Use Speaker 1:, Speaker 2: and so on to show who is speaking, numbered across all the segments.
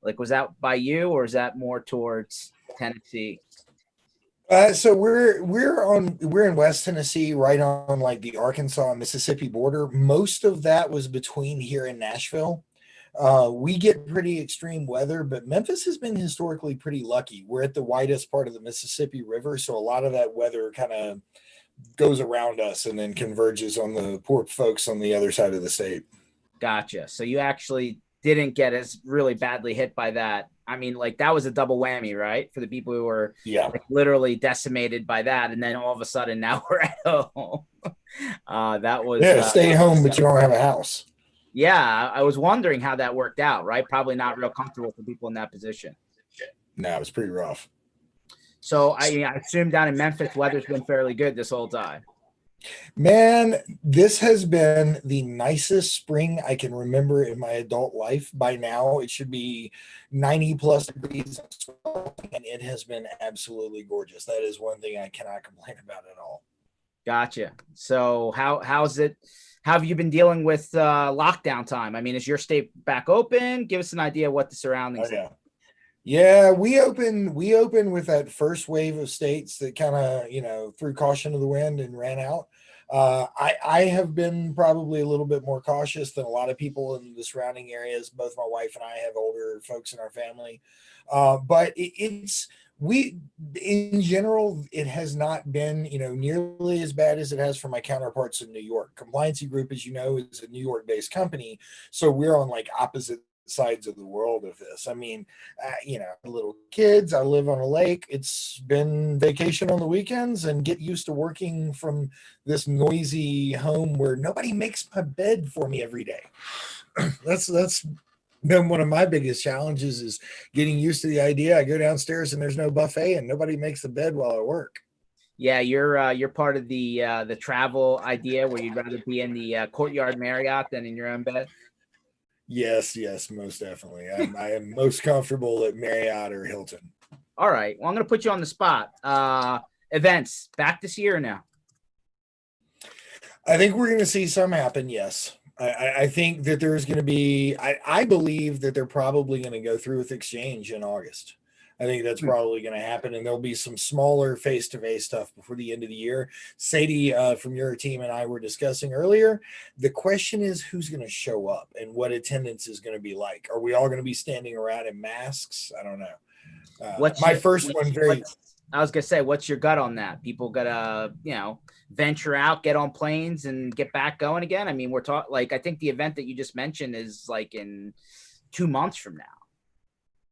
Speaker 1: Like, was that by you, or is that more towards Tennessee?
Speaker 2: So we're in West Tennessee, right on like the Arkansas and Mississippi border. Most of that was between here in Nashville. We get pretty extreme weather, but Memphis has been historically pretty lucky. We're at the widest part of the Mississippi River, so a lot of that weather kind of goes around us and then converges on the poor folks on the other side of the state.
Speaker 1: Gotcha. So you actually didn't get as really badly hit by that. I mean, like that was a double whammy, right? For the people who were
Speaker 2: Yeah,
Speaker 1: like literally decimated by that, and then all of a sudden now we're at home. That was
Speaker 2: yeah. Stay home, but you don't have a house.
Speaker 1: yeah. I was wondering how that worked out, right? Probably not real comfortable for people in that position.
Speaker 2: No, it was pretty rough.
Speaker 1: So I assume down in Memphis, weather's been fairly good this whole time.
Speaker 2: Man, this has been the nicest spring I can remember in my adult life. By now, it should be 90 plus degrees, and it has been absolutely gorgeous. That is one thing I cannot complain about at all.
Speaker 1: Gotcha. So how's it? How have you been dealing with lockdown time? I mean, is your state back open? Give us an idea of what the
Speaker 2: Oh
Speaker 1: surroundings look.
Speaker 2: yeah. Yeah, we opened with that first wave of states that kind of, threw caution to the wind and ran out. I have been probably a little bit more cautious than a lot of people in the surrounding areas. Both my wife and I have older folks in our family, but it's we in general it has not been nearly as bad as it has for my counterparts in New York. Compliancy Group, as you know, is a New York based company, so we're on like opposite sides of the world of this. I mean, little kids, I live on a lake. It's been vacation on the weekends and get used to working from this noisy home where nobody makes my bed for me every day. That's been one of my biggest challenges is getting used to the idea. I go downstairs and there's no buffet and nobody makes the bed while I work.
Speaker 1: Yeah, you're part of the travel idea where you'd rather be in the Courtyard Marriott than in your own bed.
Speaker 2: Yes, yes, most definitely. I am most comfortable at Marriott or Hilton.
Speaker 1: All right. Well, I'm gonna put you on the spot. Events back this year now.
Speaker 2: I think we're going to see some happen. Yes, I think that there's going to be. I believe that they're probably going to go through with exchange in August. I think that's
Speaker 1: Hmm.
Speaker 2: probably going to happen, and there'll be some smaller face-to-face stuff before the end of the year. Sadie from your team and I were discussing earlier. The question is who's going to show up and what attendance is going to be like. Are we all going to be standing around in masks? I don't know.
Speaker 1: What's
Speaker 2: My
Speaker 1: your
Speaker 2: first one, very
Speaker 1: what's I was gonna say, what's your gut on that? People gotta, venture out, get on planes, and get back going again. I mean, we're talking like I think the event that you just mentioned is like in 2 months from now.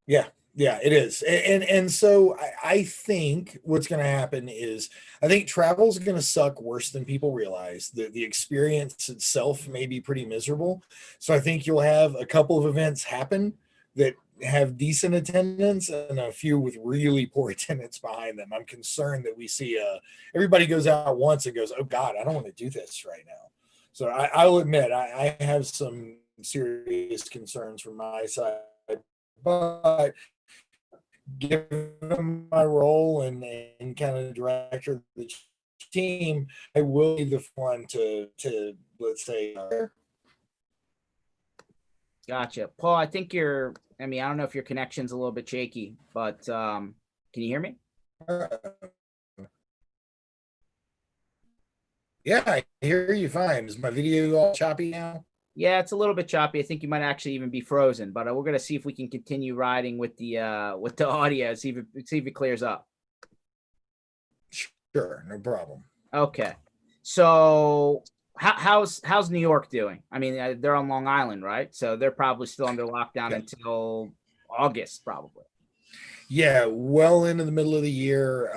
Speaker 2: Yeah, yeah, it is. And so I think what's going to happen is I think travel is going to suck worse than people realize. The experience itself may be pretty miserable. So I think you'll have a couple of events happen that have decent attendance and a few with really poor attendance behind them. I'm concerned that we see everybody goes out once and goes, "Oh God, I don't want to do this right now." So I'll admit I have some serious concerns from my side, but given my role and kind of director of the team, I will be the one to let's say
Speaker 1: Gotcha, Paul. I think you're. I mean, I don't know if your connection's a little bit shaky, but can you hear me?
Speaker 2: uh, yeah, I hear you fine. Is my video all choppy now?
Speaker 1: Yeah, it's a little bit choppy. I think you might actually even be frozen, but we're gonna see if we can continue riding with the audio. See if it clears up.
Speaker 2: Sure, no problem.
Speaker 1: Okay. So how's New York doing? I mean, they're on Long Island, right? So they're probably still under lockdown
Speaker 2: Yeah.
Speaker 1: until August, probably.
Speaker 2: Yeah, well into the middle of the year.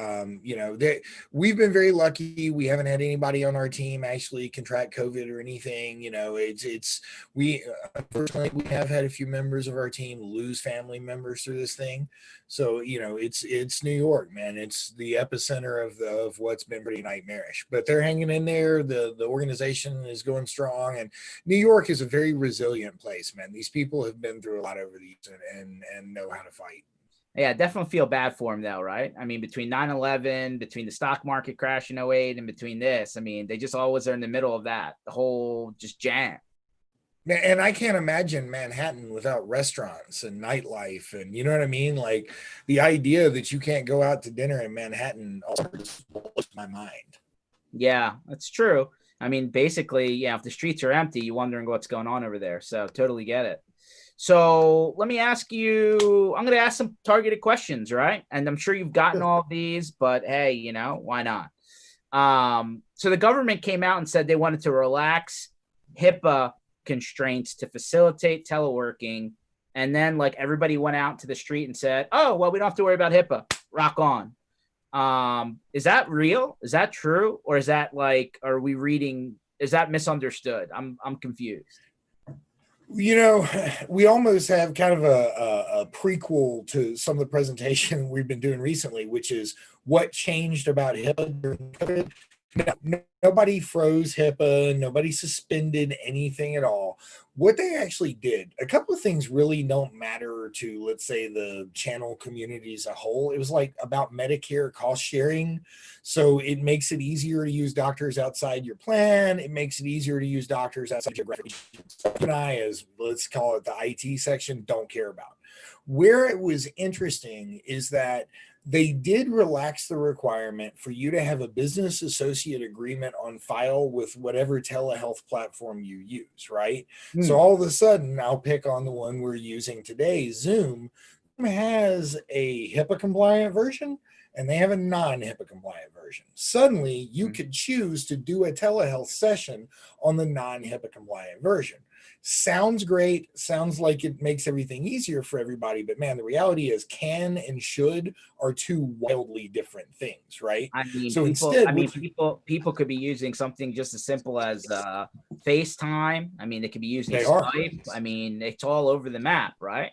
Speaker 2: We've been very lucky. We haven't had anybody on our team actually contract COVID or anything. It's we unfortunately we have had a few members of our team lose family members through this thing. So it's New York, man. It's the epicenter of what's been pretty nightmarish. But they're hanging in there. The organization is going strong, and New York is a very resilient place, man. These people have been through a lot over the years and know how to fight.
Speaker 1: Yeah, definitely feel bad for him though, right? I mean, between 9/11, between the stock market crash in '08, and between this, I mean, they just always are in the middle of that, the whole just jam.
Speaker 2: And I can't imagine Manhattan without restaurants and nightlife, and you know what I mean? Like the idea that you can't go out to dinner in Manhattan also just blows my mind.
Speaker 1: Yeah, that's true. I mean, basically, yeah, if the streets are empty, you're wondering what's going on over there. So totally get it. So let me ask you, I'm going to ask some targeted questions, right? And I'm sure you've gotten all of these, but hey, you know, why not? So the government came out and said they wanted to relax HIPAA constraints to facilitate teleworking. And then like everybody went out to the street and said, oh, well, we don't have to worry about HIPAA. Rock on. Is that real? Is that true? Or is that like, are we reading, is that misunderstood? I'm confused.
Speaker 2: You know, we almost have kind of a prequel to some of the presentation we've been doing recently, which is what changed about HIPAA during COVID. Nobody froze HIPAA, nobody suspended anything at all. What they actually did, a couple of things really don't matter to, let's say, the channel community as a whole. It was like about Medicare cost sharing. So it makes it easier to use doctors outside your plan. It makes it easier to use doctors outside your geographic region. And I, as let's call it the IT section, don't care about. Where it was interesting is that they did relax the requirement for you to have a business associate agreement on file with whatever telehealth platform you use, right? So all of a sudden, I'll pick on the one we're using today, Zoom has a HIPAA compliant version and they have a non-HIPAA compliant version. Suddenly, you could choose to do a telehealth session on the non-HIPAA compliant version. Sounds great. Sounds like it makes everything easier for everybody. But man, the reality is can and should are two wildly different things, right?
Speaker 1: I mean,
Speaker 2: So
Speaker 1: people.
Speaker 2: instead,
Speaker 1: I mean, people could be using something just as simple as FaceTime. I mean, they could be using
Speaker 2: they are.
Speaker 1: Skype. I mean, it's all over the map, right?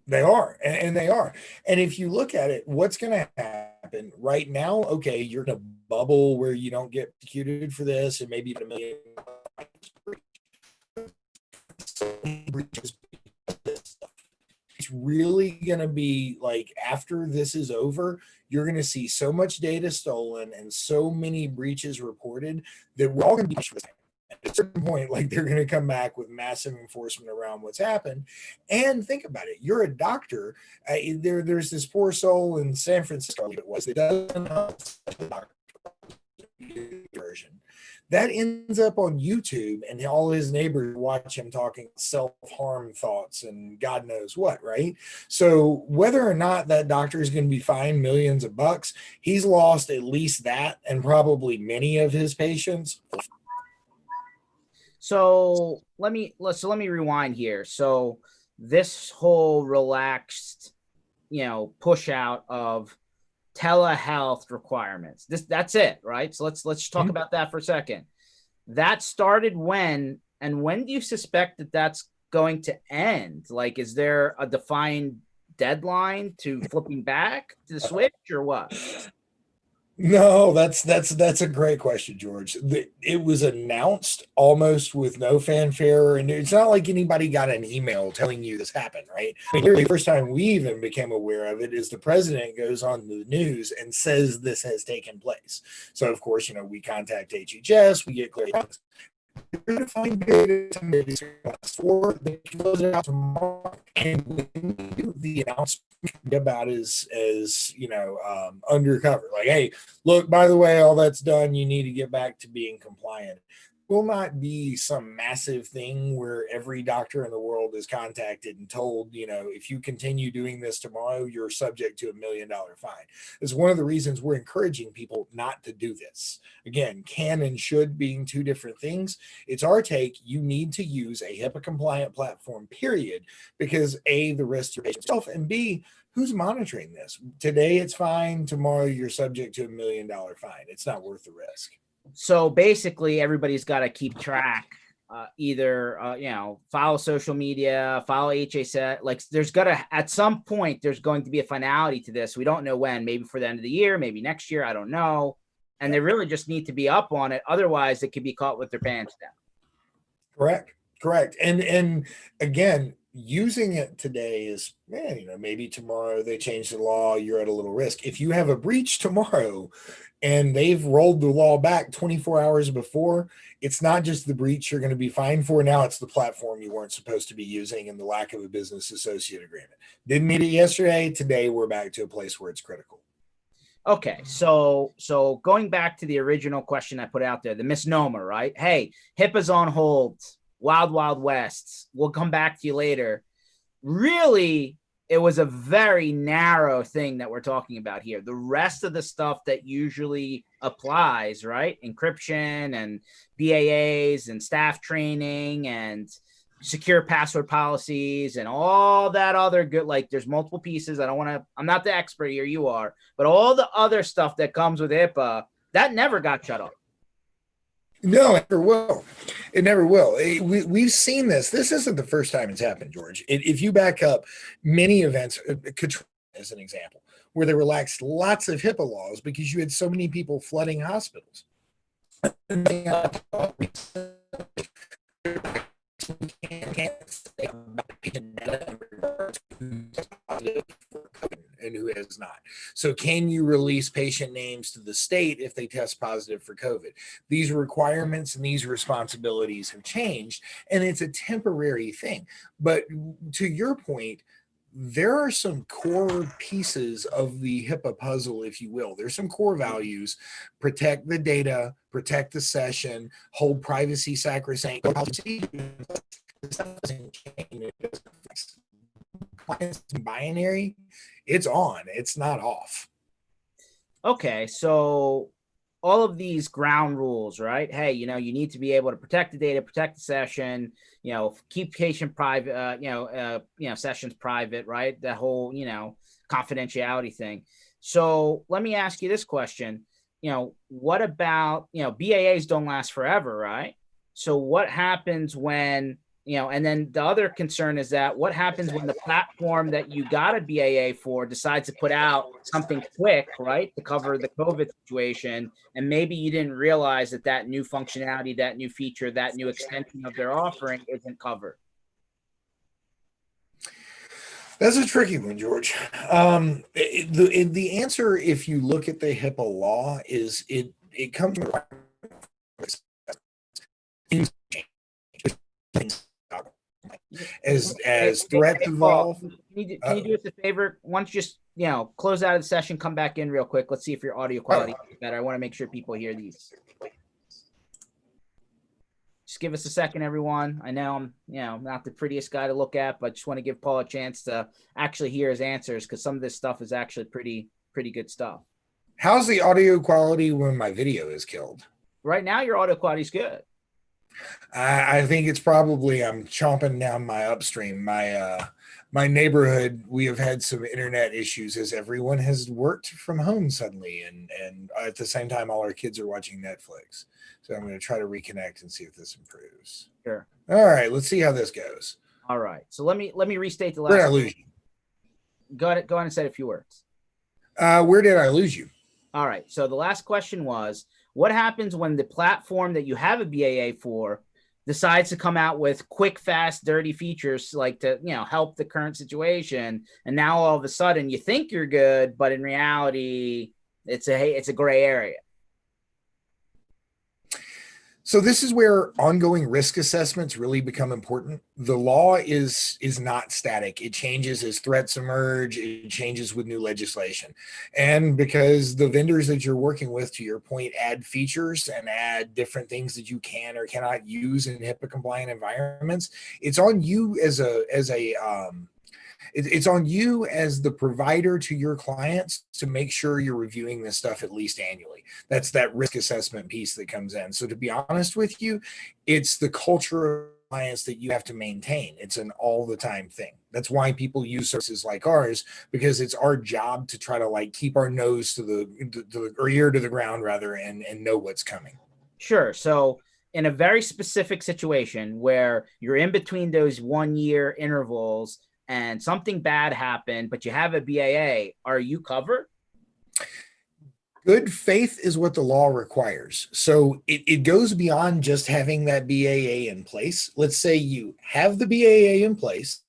Speaker 2: They are, and they are. And if you look at it, what's going to happen right now? Okay, you're in a bubble where you don't get executed for this, and maybe even a million breaches. It's really going to be like after this is over, you're going to see so much data stolen and so many breaches reported that we're all going to be at a certain point, like they're going to come back with massive enforcement around what's happened. And think about it: you're a doctor. There's this poor soul in San Francisco. It was that doesn't have a doctor version that ends up on YouTube, and all his neighbors watch him talking self-harm thoughts and God knows what, right? So whether or not that doctor is going to be fined millions of bucks, he's lost at least that and probably many of his patients.
Speaker 1: So let me rewind here. So this whole relaxed, push out of telehealth requirements. That's it, right? So let's talk about that for a second. That started when, and when do you suspect that that's going to end? Like, is there a defined deadline to flipping back to the switch or what?
Speaker 2: No, that's a great question, George. It was announced almost with no fanfare, and it's not like anybody got an email telling you this happened, right? I mean, the first time we even became aware of it is the president goes on the news and says this has taken place. So, of course, we contact HHS, we get clarity. You're going to find data for they close it out tomorrow, and when we do the announcement about as undercover, like, hey, look, by the way, all that's done, you need to get back to being compliant. Will not be some massive thing where every doctor in the world is contacted and told, if you continue doing this tomorrow, you're subject to $1 million fine. It's one of the reasons we're encouraging people not to do this. Again, can and should being two different things. It's our take. You need to use a HIPAA compliant platform, period, because A, the risk to yourself, and B, who's monitoring this? Today it's fine. Tomorrow you're subject to $1 million fine. It's not worth the risk.
Speaker 1: So basically, everybody's got to keep track. Either follow social media, follow HHS. Like, there's gotta at some point there's going to be a finality to this. We don't know when. Maybe for the end of the year, maybe next year. I don't know. And they really just need to be up on it. Otherwise, they could be caught with their pants down.
Speaker 2: Correct. And again, using it today is, maybe tomorrow they change the law, you're at a little risk. If you have a breach tomorrow and they've rolled the law back 24 hours before, it's not just the breach you're going to be fined for. Now it's the platform you weren't supposed to be using and the lack of a business associate agreement. Didn't need it yesterday. Today we're back to a place where it's critical.
Speaker 1: Okay, so going back to the original question I put out there, the misnomer, right? Hey, HIPAA's on hold, wild, wild west. We'll come back to you later. Really, it was a very narrow thing that we're talking about here. The rest of the stuff that usually applies, right? Encryption and BAAs and staff training and secure password policies and all that other good, like there's multiple pieces. I'm not the expert here, you are, but all the other stuff that comes with HIPAA, that never got shut off.
Speaker 2: No, it never will. It never will. We've seen this. This isn't the first time it's happened, George. If you back up many events, Katrina as an example, where they relaxed lots of HIPAA laws because you had so many people flooding hospitals. And who has not. So can you release patient names to the state if they test positive for COVID? These requirements and these responsibilities have changed, and it's a temporary thing. But to your point, there are some core pieces of the HIPAA puzzle, if you will. There's some core values: protect the data, protect the session, hold privacy sacrosanct. Binary, it's on, it's not off.
Speaker 1: Okay, so all of these ground rules, right? Hey, you need to be able to protect the data, protect the session, keep patient private, sessions private, right? That whole, confidentiality thing. So let me ask you this question. What about, BAAs don't last forever, right? So what happens when, and then the other concern is that what happens when the platform that you got a BAA for decides to put out something quick, right, to cover the COVID situation, and maybe you didn't realize that new functionality, that new feature, that new extension of their offering isn't covered?
Speaker 2: That's a tricky one, George. The answer, if you look at the HIPAA law, is it comes from as threats evolve.
Speaker 1: Can you do us a favor? Once just close out of the session, come back in real quick. Let's see if your audio quality is better. I want to make sure people hear these. Just give us a second, everyone. I know I'm not the prettiest guy to look at, but just want to give Paul a chance to actually hear his answers, because some of this stuff is actually pretty good stuff.
Speaker 2: How's the audio quality when my video is killed?
Speaker 1: Right now, your audio quality is good.
Speaker 2: I think it's probably I'm chomping down my upstream. My neighborhood, we have had some internet issues as everyone has worked from home suddenly, and at the same time, all our kids are watching Netflix. So I'm going to try to reconnect and see if this improves.
Speaker 1: Sure.
Speaker 2: All right, let's see how this goes.
Speaker 1: All right. So let me restate the last.
Speaker 2: Where did I lose you?
Speaker 1: Go ahead and say a few words.
Speaker 2: Where did I lose you?
Speaker 1: All right. So the last question was, what happens when the platform that you have a BAA for decides to come out with quick, fast, dirty features like to, help the current situation, and now all of a sudden you think you're good, but in reality, it's a gray area.
Speaker 2: So this is where ongoing risk assessments really become important. The law is not static. It changes as threats emerge. It changes with new legislation. And because the vendors that you're working with, to your point, add features and add different things that you can or cannot use in HIPAA compliant environments, it's on you it's on you as the provider to your clients to make sure you're reviewing this stuff at least annually. That's that risk assessment piece that comes in. So to be honest with you, it's the culture of clients that you have to maintain. It's an all the time thing. That's why people use services like ours, because it's our job to try to keep our nose or ear to the ground rather, and know what's coming.
Speaker 1: Sure. So in a very specific situation where you're in between those 1 year intervals and something bad happened, but you have a BAA, are you covered?
Speaker 2: Good faith is what the law requires. So it goes beyond just having that BAA in place. Let's say you have the BAA in place,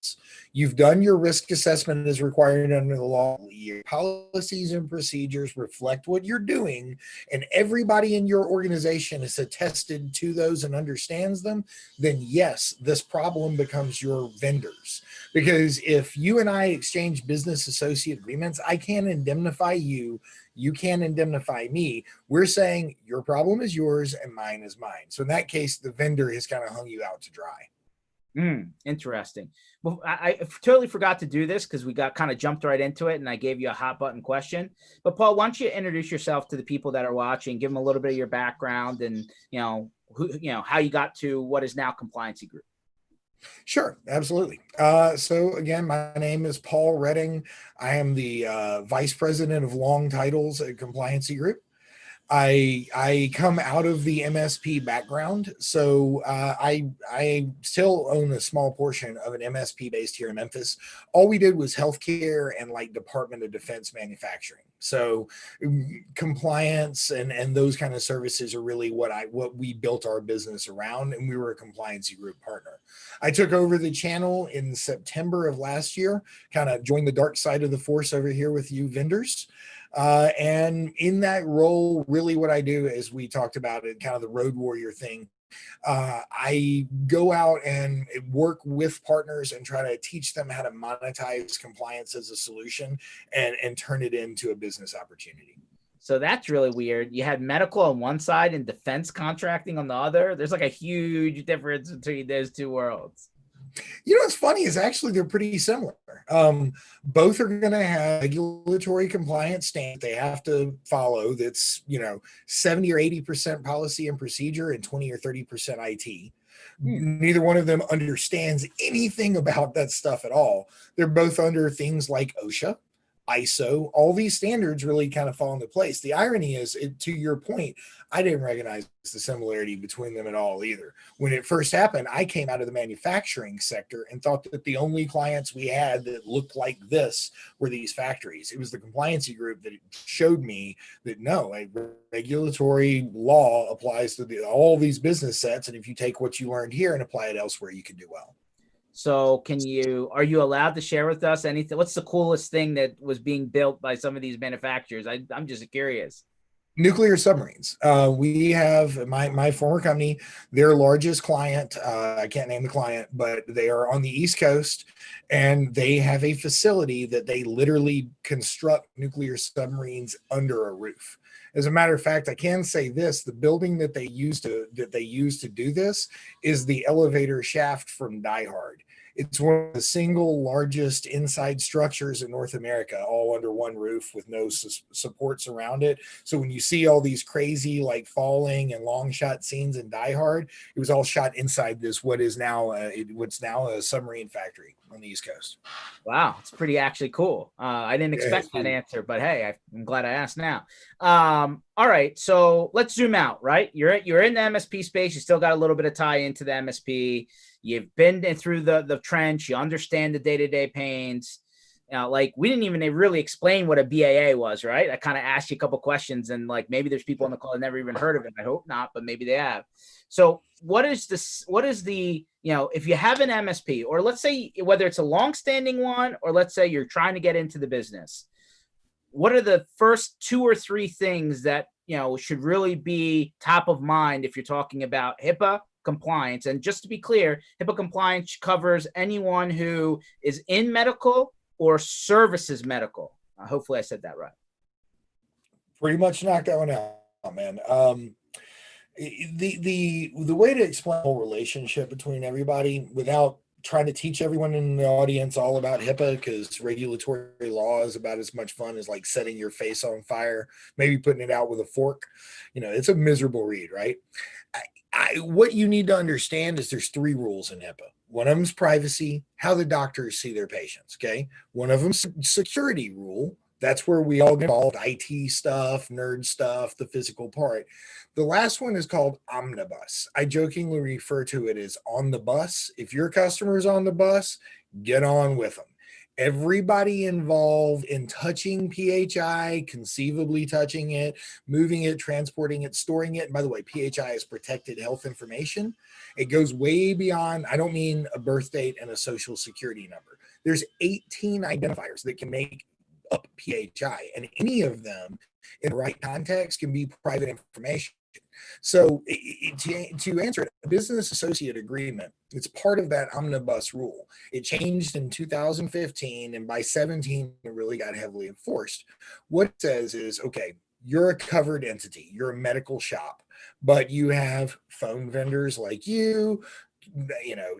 Speaker 2: you've done your risk assessment as required under the law, your policies and procedures reflect what you're doing, and everybody in your organization is attested to those and understands them, then yes, this problem becomes your vendors. Because if you and I exchange business associate agreements, I can indemnify you, you can indemnify me. We're saying your problem is yours and mine is mine. So in that case, the vendor has kind of hung you out to dry.
Speaker 1: Interesting. Well, I totally forgot to do this because we got kind of jumped right into it and I gave you a hot button question. But Paul, why don't you introduce yourself to the people that are watching, give them a little bit of your background and, how you got to what is now Compliancy Group.
Speaker 2: Sure, absolutely. So again, my name is Paul Redding. I am the Vice President of Long Titles at Compliancy Group. I come out of the MSP background, so I still own a small portion of an MSP based here in Memphis. All we did was healthcare and like Department of Defense manufacturing. So compliance and those kind of services are really what we built our business around, and we were a Compliancy Group partner. I took over the channel in September of last year, kind of joined the dark side of the force over here with you vendors. And in that role, really what I do is we talked about it, kind of the road warrior thing. I go out and work with partners and try to teach them how to monetize compliance as a solution and turn it into a business opportunity.
Speaker 1: So that's really weird. You had medical on one side and defense contracting on the other. There's like a huge difference between those two worlds.
Speaker 2: You know what's funny is actually they're pretty similar. Both are going to have regulatory compliance standards they have to follow. That's 70 or 80% policy and procedure and 20 or 30% IT. Neither one of them understands anything about that stuff at all. They're both under things like OSHA, ISO. All these standards really kind of fall into place. The irony is, to your point, I didn't recognize the similarity between them at all either. When it first happened, I came out of the manufacturing sector and thought that the only clients we had that looked like this were these factories. It was the Compliancy Group that showed me that no, a regulatory law applies to all these business sets, and if you take what you learned here and apply it elsewhere, you can do well.
Speaker 1: So are you allowed to share with us anything? What's the coolest thing that was being built by some of these manufacturers? I'm just curious.
Speaker 2: Nuclear submarines. We have my former company, their largest client. I can't name the client, but they are on the East Coast, and they have a facility that they literally construct nuclear submarines under a roof. As a matter of fact, I can say this: the building that they use to do this is the elevator shaft from Die Hard. It's one of the single largest inside structures in North America, all under one roof with no supports around it. So when you see all these crazy like falling and long shot scenes in Die Hard, it was all shot inside this what's now a submarine factory on the East Coast.
Speaker 1: Wow, it's pretty actually cool. I didn't expect that answer, but hey, I'm glad I asked now. All right, so let's zoom out. Right, you're in the MSP space. You still got a little bit of tie into the MSP. You've been through the trench. You understand the day-to-day pains. Like we didn't even really explain what a BAA was, right? I kind of asked you a couple questions, and like maybe there's people on the call that never even heard of it. I hope not, but maybe they have. So what is the if you have an MSP, or let's say whether it's a long-standing one, or let's say you're trying to get into the business, what are the first 2 or 3 things that should really be top of mind if you're talking about HIPAA compliance? And just to be clear, HIPAA compliance covers anyone who is in medical or services medical. Hopefully I said that right.
Speaker 2: Pretty much knocked that one out, man. The way to explain the whole relationship between everybody without trying to teach everyone in the audience all about HIPAA, because regulatory law is about as much fun as like setting your face on fire, maybe putting it out with a fork. It's a miserable read, right? What you need to understand is there's 3 rules in HIPAA. One of them is privacy, how the doctors see their patients. Okay. One of them is security rule. That's where we all get involved, IT stuff, nerd stuff, the physical part. The last one is called omnibus. I jokingly refer to it as on the bus. If your customer is on the bus, get on with them. Everybody involved in touching PHI, conceivably touching it, moving it, transporting it, storing it. And by the way, PHI is protected health information. It goes way beyond, I don't mean a birth date and a social security number. There's 18 identifiers that can make up PHI, and any of them in the right context can be private information. So to answer it, a business associate agreement, it's part of that omnibus rule. It changed in 2015, and by 17, it really got heavily enforced. What it says is, okay, you're a covered entity, you're a medical shop, but you have phone vendors like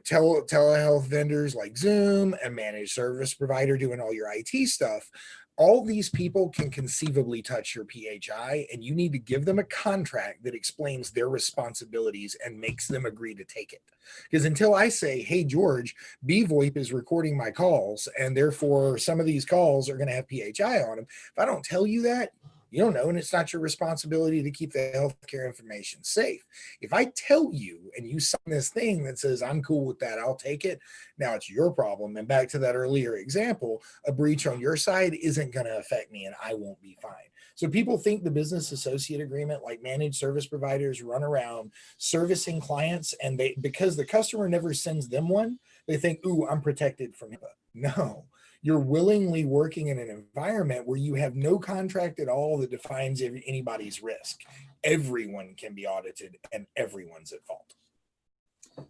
Speaker 2: telehealth vendors like Zoom, a managed service provider doing all your IT stuff. All these people can conceivably touch your PHI, and you need to give them a contract that explains their responsibilities and makes them agree to take it. Because until I say, hey, George, BVoIP is recording my calls, and therefore some of these calls are going to have PHI on them, if I don't tell you that, you don't know, and it's not your responsibility to keep the healthcare information safe. If I tell you and you sign this thing that says, I'm cool with that, I'll take it, now it's your problem. And back to that earlier example, a breach on your side isn't going to affect me and I won't be fine. So people think the business associate agreement, like managed service providers, run around servicing clients, and because the customer never sends them one, they think, ooh, I'm protected from HIPAA. No, you're willingly working in an environment where you have no contract at all that defines anybody's risk. Everyone can be audited and everyone's at fault.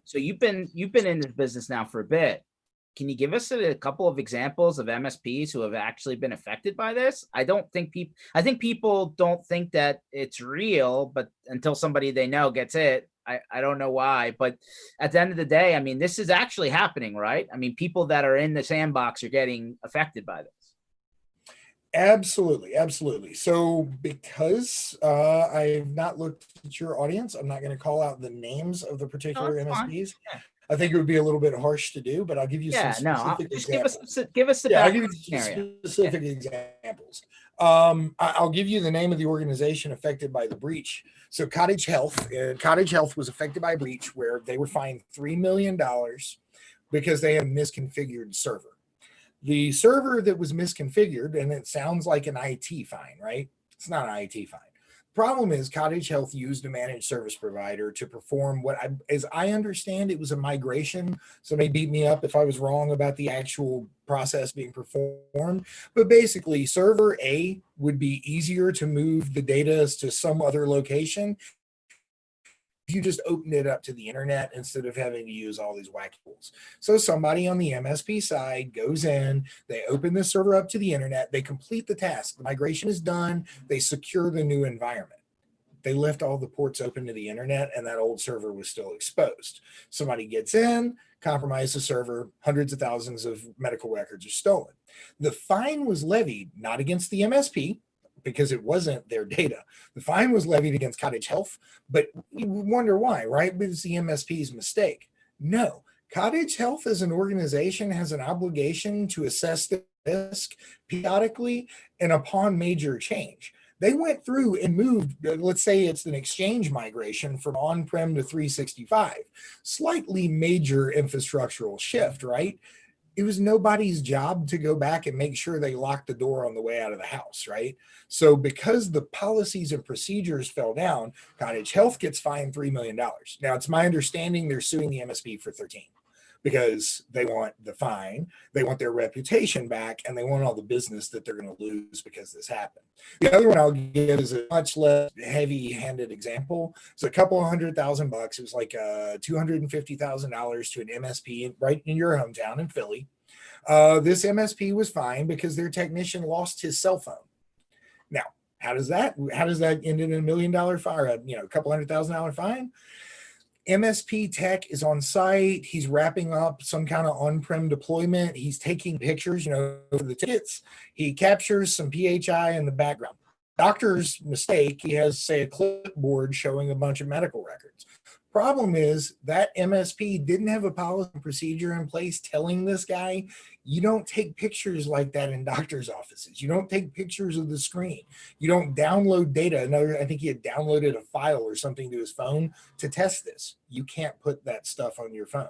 Speaker 1: So you've been in this business now for a bit. Can you give us a couple of examples of MSPs who have actually been affected by this? I think people don't think that it's real, but until somebody they know gets it, I don't know why. But at the end of the day, I mean, this is actually happening, right? I mean, people that are in the sandbox are getting affected by this.
Speaker 2: Absolutely, absolutely. So because I've not looked at your audience, I'm not going to call out the names of the particular MSPs. Yeah. I think it would be a little bit harsh to do, but I'll give you some specific examples.
Speaker 1: Give us the
Speaker 2: I'll give you some specific examples. I'll give you the name of the organization affected by the breach. So Cottage Health was affected by a breach where they were fined $3 million because they had a misconfigured server. The server that was misconfigured, and it sounds like an IT fine, right? It's not an IT fine. Problem is, Cottage Health used a managed service provider to perform as I understand, it was a migration. Somebody beat me up if I was wrong about the actual process being performed. But basically, server A would be easier to move the data to some other location. You just open it up to the internet instead of having to use all these wacky tools. So somebody on the MSP side goes in, they open the server up to the internet, they complete the task. The migration is done. They secure the new environment. They left all the ports open to the internet and that old server was still exposed. Somebody gets in, compromise the server, hundreds of thousands of medical records are stolen. The fine was levied not against the MSP, because it wasn't their data. The fine was levied against Cottage Health, but you wonder why, right? But it's the MSP's mistake. No, Cottage Health as an organization has an obligation to assess the risk periodically and upon major change. They went through and moved, let's say it's an exchange migration from on-prem to 365, slightly major infrastructural shift, right? It was nobody's job to go back and make sure they locked the door on the way out of the house, right? So because the policies and procedures fell down, Cottage Health gets fined $3 million. Now, it's my understanding they're suing the MSP for 13 because they want the fine, they want their reputation back, and they want all the business that they're going to lose because this happened. The other one I'll give is a much less heavy-handed example. It's a couple of $100,000. It was like $250,000 to an MSP right in your hometown in Philly. This MSP was fined because their technician lost his cell phone. Now, how does that end in $1 million fine, or a couple $100,000 fine? MSP tech is on site. He's wrapping up some kind of on-prem deployment. He's taking pictures, for the tickets. He captures some PHI in the background. Doctor's mistake. He has, say, a clipboard showing a bunch of medical records. Problem is that MSP didn't have a policy and procedure in place telling this guy, you don't take pictures like that in doctor's offices. You don't take pictures of the screen. You don't download data. I think he had downloaded a file or something to his phone to test this. You can't put that stuff on your phone.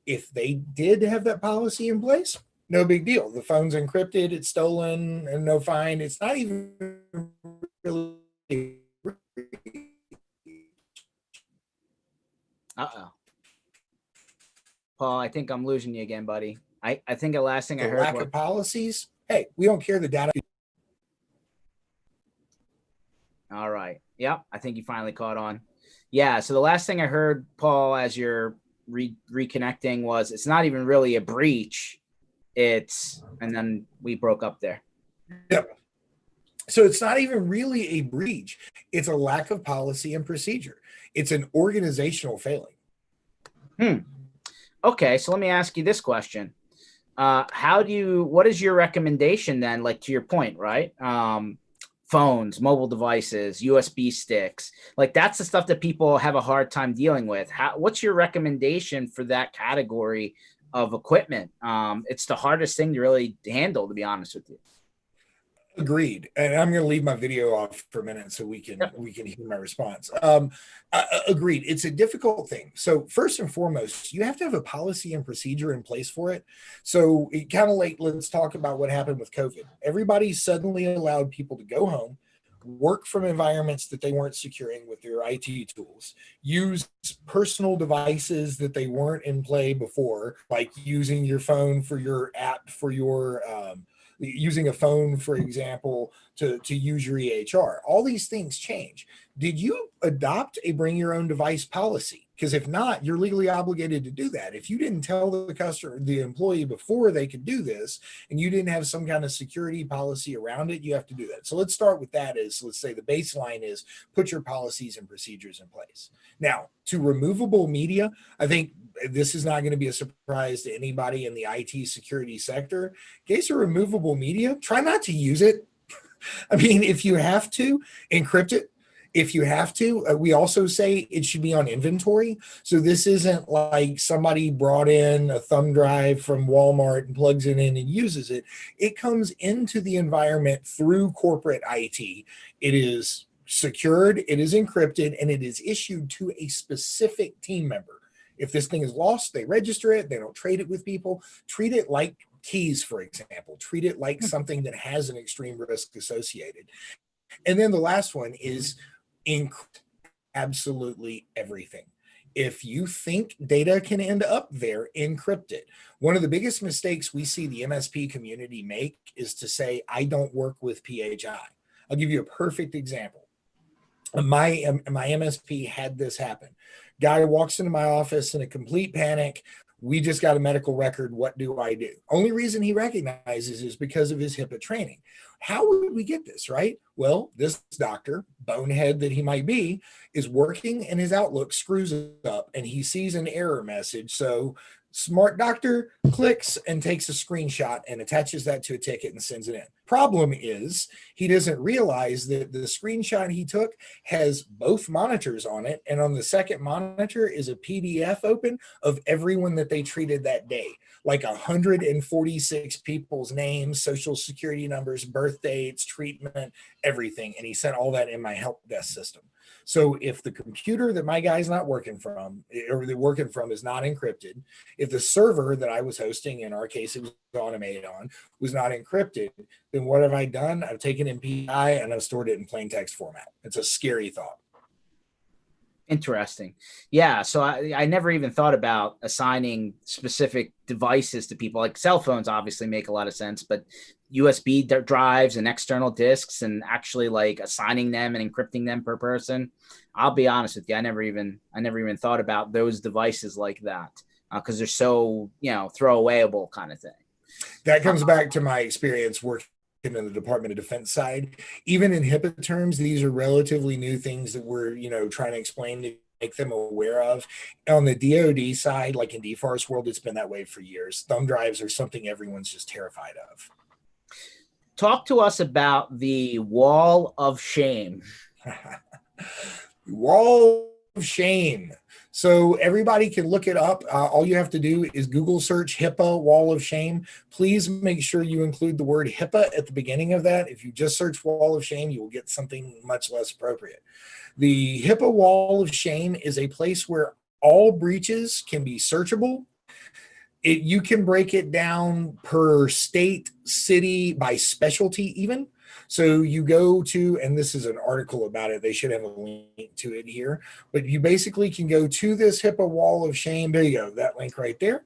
Speaker 2: If they did have that policy in place, no big deal. The phone's encrypted, it's stolen, and no fine. It's not even really.
Speaker 1: Uh-oh. Paul, I think I'm losing you again, buddy. I think the last thing I
Speaker 2: The
Speaker 1: heard
Speaker 2: lack
Speaker 1: was
Speaker 2: of policies. Hey, we don't care the data.
Speaker 1: all right. Yep, I think you finally caught on. Yeah, so the last thing I heard, Paul, as you're reconnecting was it's not even really a breach. It's and then we broke up there.
Speaker 2: Yep. So it's not even really a breach. It's a lack of policy and procedure. It's an organizational failing.
Speaker 1: Okay, so let me ask you this question. What is your recommendation then, like to your point, right? Phones, mobile devices, USB sticks, like that's the stuff that people have a hard time dealing with. What's your recommendation for that category of equipment? It's the hardest thing to really handle, to be honest with you.
Speaker 2: Agreed. And I'm going to leave my video off for a minute so we can hear my response. Agreed. It's a difficult thing. So first and foremost, you have to have a policy and procedure in place for it. So it kind of like, let's talk about what happened with COVID. Everybody suddenly allowed people to go home, work from environments that they weren't securing with their IT tools, use personal devices that they weren't in play before, like using your phone for your app for your using a phone, for example, to use your EHR. All these things change. Did you adopt a bring your own device policy? Because if not, you're legally obligated to do that. If you didn't tell the customer, the employee before they could do this, and you didn't have some kind of security policy around it, you have to do that. So let's start with that as, let's say the baseline is put your policies and procedures in place. Now, to removable media, I think this is not going to be a surprise to anybody in the IT security sector. In case of removable media, try not to use it. I mean, if you have to, encrypt it. If you have to, we also say it should be on inventory. So this isn't like somebody brought in a thumb drive from Walmart and plugs it in and uses it. It comes into the environment through corporate IT. It is secured, it is encrypted, and it is issued to a specific team member. If this thing is lost, they register it. They don't trade it with people. Treat it like keys, for example. Treat it like something that has an extreme risk associated. And then the last one is encrypt absolutely everything. If you think data can end up there, encrypt it. One of the biggest mistakes we see the MSP community make is to say, I don't work with PHI. I'll give you a perfect example. My MSP had this happen. Guy walks into my office in a complete panic. We just got a medical record. What do I do? Only reason he recognizes is because of his HIPAA training. How would we get this, right? Well, this doctor, bonehead that he might be, is working and his Outlook screws up and he sees an error message. So smart doctor clicks and takes a screenshot and attaches that to a ticket and sends it in. Problem is, he doesn't realize that the screenshot he took has both monitors on it. And on the second monitor is a PDF open of everyone that they treated that day, like 146 people's names, social security numbers, birth dates, treatment, everything. And he sent all that in my help desk system. So if the computer that my guy's not working from, or they're working from, is not encrypted, if the server that I was hosting, in our case it was automated on, was not encrypted, then what have I done? I've taken MPI and I've stored it in plain text format. It's a scary thought.
Speaker 1: Interesting. Yeah. So I never even thought about assigning specific devices to people. Like cell phones obviously make a lot of sense, but USB drives and external disks and actually like assigning them and encrypting them per person. I'll be honest with you. I never even thought about those devices like that because they're so, throwawayable kind of thing.
Speaker 2: That comes back to my experience working in the Department of Defense side. Even in HIPAA terms, these are relatively new things that we're, trying to explain to make them aware of. On the DoD side, like in DFARS world, it's been that way for years. Thumb drives are something everyone's just terrified of.
Speaker 1: Talk to us about the wall of shame.
Speaker 2: Wall of shame. So everybody can look it up. All you have to do is Google search HIPAA wall of shame. Please make sure you include the word HIPAA at the beginning of that. If you just search wall of shame, you will get something much less appropriate. The HIPAA wall of shame is a place where all breaches can be searchable, You can break it down per state, city, by specialty even. So you go to, and this is an article about it, they should have a link to it here, but you basically can go to this HIPAA wall of shame. There you go, that link right there.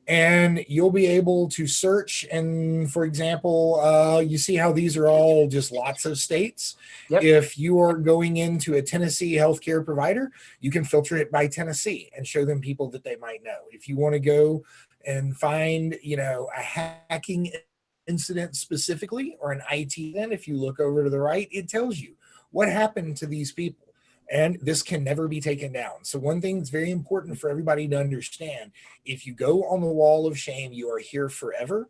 Speaker 2: And you'll be able to search. And for example, you see how these are all just lots of states.
Speaker 1: Yep.
Speaker 2: If you are going into a Tennessee healthcare provider, you can filter it by Tennessee and show them people that they might know. If you want to go and find, a hacking incident specifically, or an IT, then if you look over to the right, it tells you what happened to these people. And this can never be taken down. So one thing that's very important for everybody to understand, if you go on the wall of shame, you are here forever.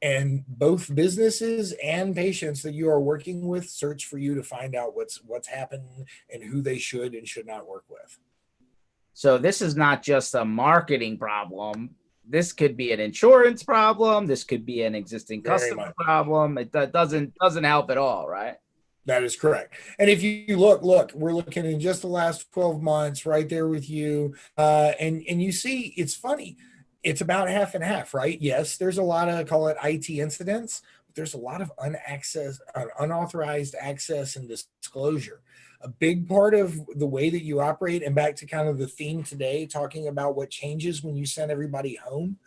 Speaker 2: And both businesses and patients that you are working with search for you to find out what's happened and who they should and should not work with.
Speaker 1: So this is not just a marketing problem. This could be an insurance problem. This could be an existing customer problem. It doesn't help at all, right?
Speaker 2: That is correct. And if you look, we're looking in just the last 12 months right there with you. And you see, it's funny. It's about half and half, right? Yes, there's a lot of, call it IT incidents, but there's a lot of unauthorized access and disclosure. A big part of the way that you operate, and back to kind of the theme today, talking about what changes when you send everybody home.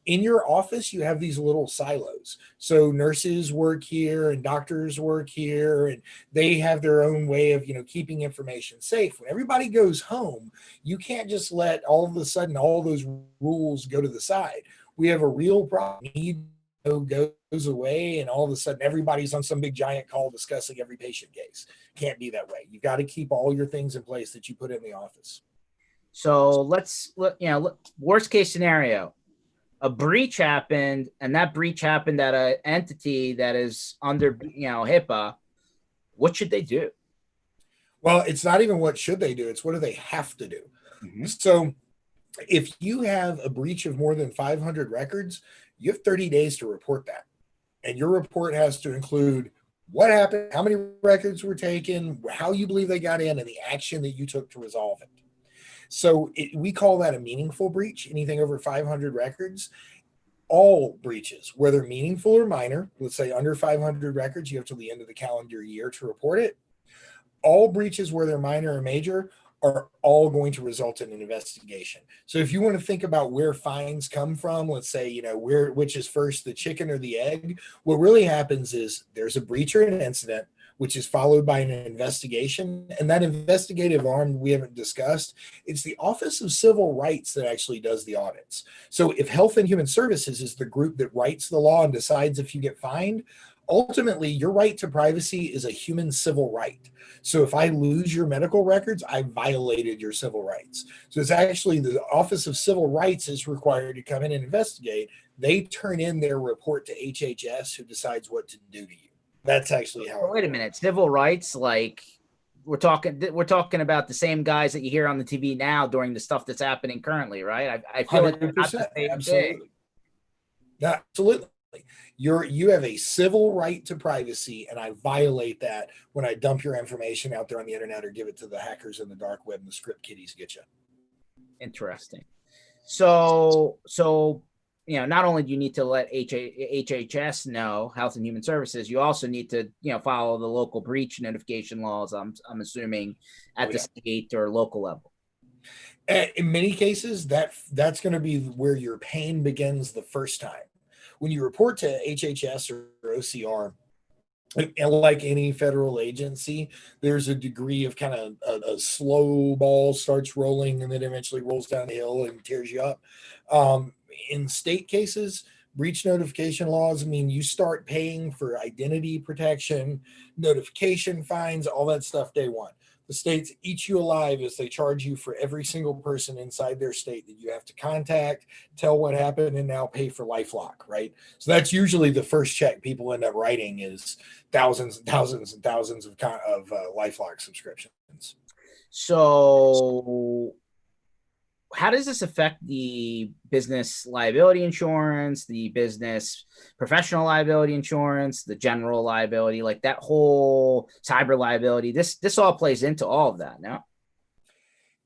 Speaker 2: In your office, you have these little silos. So nurses work here and doctors work here, and they have their own way of, keeping information safe. When everybody goes home, you can't just let all of a sudden all those rules go to the side. We have a real problem. Need goes away, and all of a sudden everybody's on some big giant call discussing every patient case. Can't be that way. You've got to keep all your things in place that you put in the office.
Speaker 1: So worst case scenario, a breach happened, and that breach happened at an entity that is under, HIPAA. What should they do?
Speaker 2: Well, it's not even what should they do. It's what do they have to do. Mm-hmm. So if you have a breach of more than 500 records, you have 30 days to report that. And your report has to include what happened, how many records were taken, how you believe they got in, and the action that you took to resolve it. So we call that a meaningful breach, anything over 500 records. All breaches, whether meaningful or minor, let's say under 500 records, you have till the end of the calendar year to report it. All breaches, whether minor or major, are all going to result in an investigation. So if you want to think about where fines come from, let's say, which is first, the chicken or the egg, what really happens is there's a breach or an incident, which is followed by an investigation. And that investigative arm we haven't discussed, it's the Office of Civil Rights that actually does the audits. So if Health and Human Services is the group that writes the law and decides if you get fined, ultimately your right to privacy is a human civil right. So if I lose your medical records, I violated your civil rights. So it's actually the Office of Civil Rights is required to come in and investigate. They turn in their report to HHS, who decides what to do to you. That's actually how.
Speaker 1: Wait a minute, civil rights, like we're talking about the same guys that you hear on the TV now during the stuff that's happening currently, right? I feel like it's not the same
Speaker 2: absolutely.
Speaker 1: thing.
Speaker 2: Absolutely. You have a civil right to privacy, and I violate that when I dump your information out there on the internet or give it to the hackers in the dark web and the script kiddies get you.
Speaker 1: Interesting. So not only do you need to let HHS know, Health and Human Services, you also need to, follow the local breach notification laws, I'm assuming, at the state or local level.
Speaker 2: In many cases, that's going to be where your pain begins the first time. When you report to HHS or OCR, and like any federal agency, there's a degree of kind of a slow ball starts rolling and then eventually rolls down the hill and tears you up. In state cases, breach notification laws mean you start paying for identity protection, notification fines, all that stuff day one. The states eat you alive as they charge you for every single person inside their state that you have to contact, tell what happened, and now pay for LifeLock, right? So that's usually the first check people end up writing is thousands and thousands and thousands of LifeLock subscriptions.
Speaker 1: So how does this affect the business liability insurance, the business professional liability insurance, the general liability, like that whole cyber liability? This all plays into all of that, no?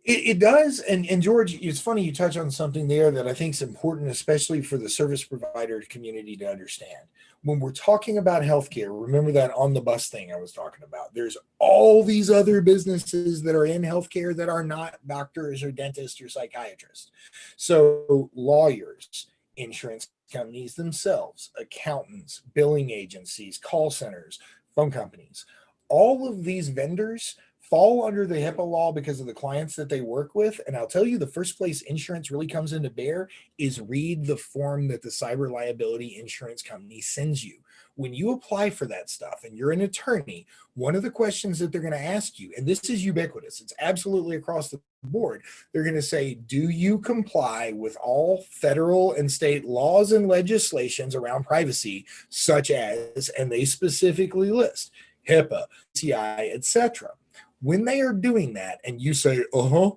Speaker 2: It does. And George, it's funny you touch on something there that I think is important, especially for the service provider community to understand. When we're talking about healthcare, remember that on the bus thing I was talking about. There's all these other businesses that are in healthcare that are not doctors or dentists or psychiatrists. So lawyers, insurance companies themselves, accountants, billing agencies, call centers, phone companies, all of these vendors fall under the HIPAA law because of the clients that they work with. And I'll tell you, the first place insurance really comes into bear is read the form that the cyber liability insurance company sends you. When you apply for that stuff and you're an attorney, one of the questions that they're going to ask you, and this is ubiquitous, it's absolutely across the board, they're going to say, do you comply with all federal and state laws and legislations around privacy, such as, and they specifically list HIPAA, CI, etc. When they are doing that and you say,